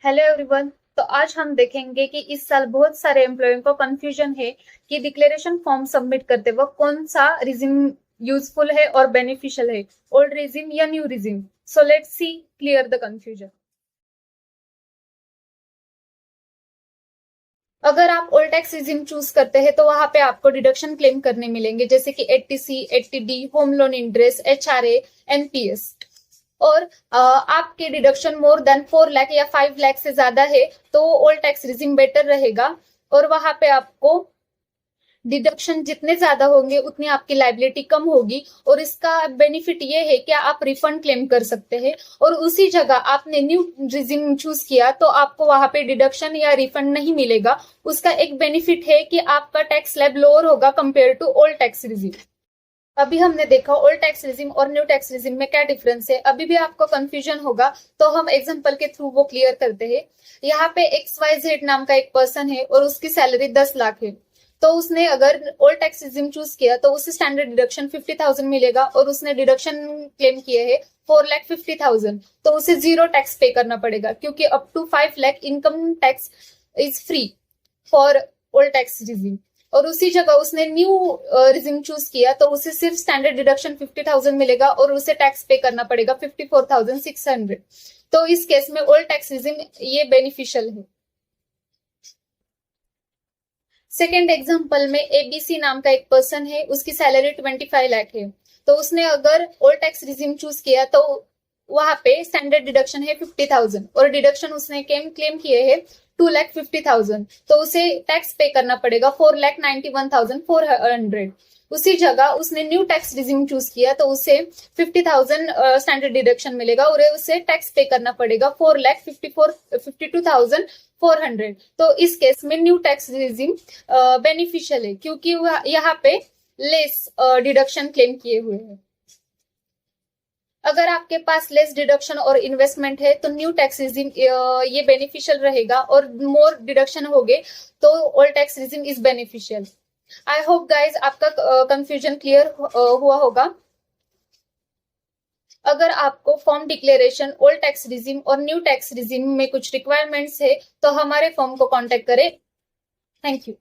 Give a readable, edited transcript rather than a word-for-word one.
Hello everyone. तो आज हम देखेंगे कि इस साल बहुत सारे एम्प्लॉय को कंफ्यूजन है कि डिक्लेरेशन फॉर्म सबमिट करते वक्त कौन सा रिजिम यूजफुल है और बेनिफिशियल है, ओल्ड रिजिम या new regime. So let's see clear the confusion. अगर आप ओल्ड टैक्स रिजिम चूज करते हैं तो वहां पे आपको डिडक्शन क्लेम करने मिलेंगे, जैसे कि 80C, 80D, home loan interest, HRA, NPS। और आपके डिडक्शन मोर देन 4 लाख या 5 लाख से ज्यादा है तो ओल्ड टैक्स रिजिम बेटर रहेगा। और वहां पे आपको डिडक्शन जितने ज्यादा होंगे उतनी आपकी लाइबिलिटी कम होगी, और इसका बेनिफिट ये है कि आप रिफंड क्लेम कर सकते हैं। और उसी जगह आपने न्यू रिजिम चूज किया तो आपको वहां पे डिडक्शन या रिफंड नहीं मिलेगा। उसका एक बेनिफिट है कि आपका टैक्स स्लैब लोअर होगा compare to old tax regime. अभी हमने देखा ओल्ड टैक्स रिजिम और न्यू टैक्स रिजिम में क्या डिफरेंस है। अभी भी आपको कंफ्यूजन होगा तो हम एग्जांपल के थ्रू वो क्लियर करते हैं। यहाँ पे XYZ नाम का एक पर्सन है और उसकी सैलरी 10 लाख है। तो उसने अगर ओल्ड टैक्स रिजिम चूज किया तो उसे स्टैंडर्ड डिडक्शन 50,000 मिलेगा, और उसने डिडक्शन क्लेम किए है 4,50,000, तो उसे जीरो टैक्स पे करना पड़ेगा, क्योंकि up to 5 lakh income tax is free for old tax regime. और उसी जगह उसने न्यू रिजिम चूज किया तो उसे सिर्फ स्टैंडर्ड डिडक्शन 50,000 मिलेगा और उसे टैक्स पे करना पड़ेगा 54,600। तो इस केस में ओल्ड टैक्स रिजिम ये बेनिफिशियल है। सेकेंड एग्जांपल में ABC नाम का एक पर्सन है, उसकी सैलरी 25 लाख है। तो उसने अगर ओल्ड टैक्स रिजिम चूज किया तो वहां पे स्टैंडर्ड डिडक्शन है 50,000 और डिडक्शन उसने क्लेम किए हैं 2,50,000, तो उसे टैक्स पे करना पड़ेगा 4,91,400। उसी जगह उसने न्यू टैक्स रिजिम चूज किया तो उसे 50,000 स्टैंडर्ड डिडक्शन मिलेगा और उसे टैक्स पे करना पड़ेगा 4,52,400। तो इस केस में न्यू टैक्स रिजिम बेनिफिशियल है, क्योंकि यहाँ पे लेस डिडक्शन क्लेम किए हुए हैं। अगर आपके पास लेस डिडक्शन और इन्वेस्टमेंट है तो न्यू टैक्स रिजिम ये बेनिफिशियल रहेगा, और मोर डिडक्शन हो गए तो old tax regime is beneficial. I hope guys आपका कंफ्यूजन क्लियर हुआ होगा। अगर आपको form declaration old tax regime और न्यू टैक्स रिजिम में कुछ रिक्वायरमेंट्स है तो हमारे फॉर्म को कांटेक्ट करें। Thank you.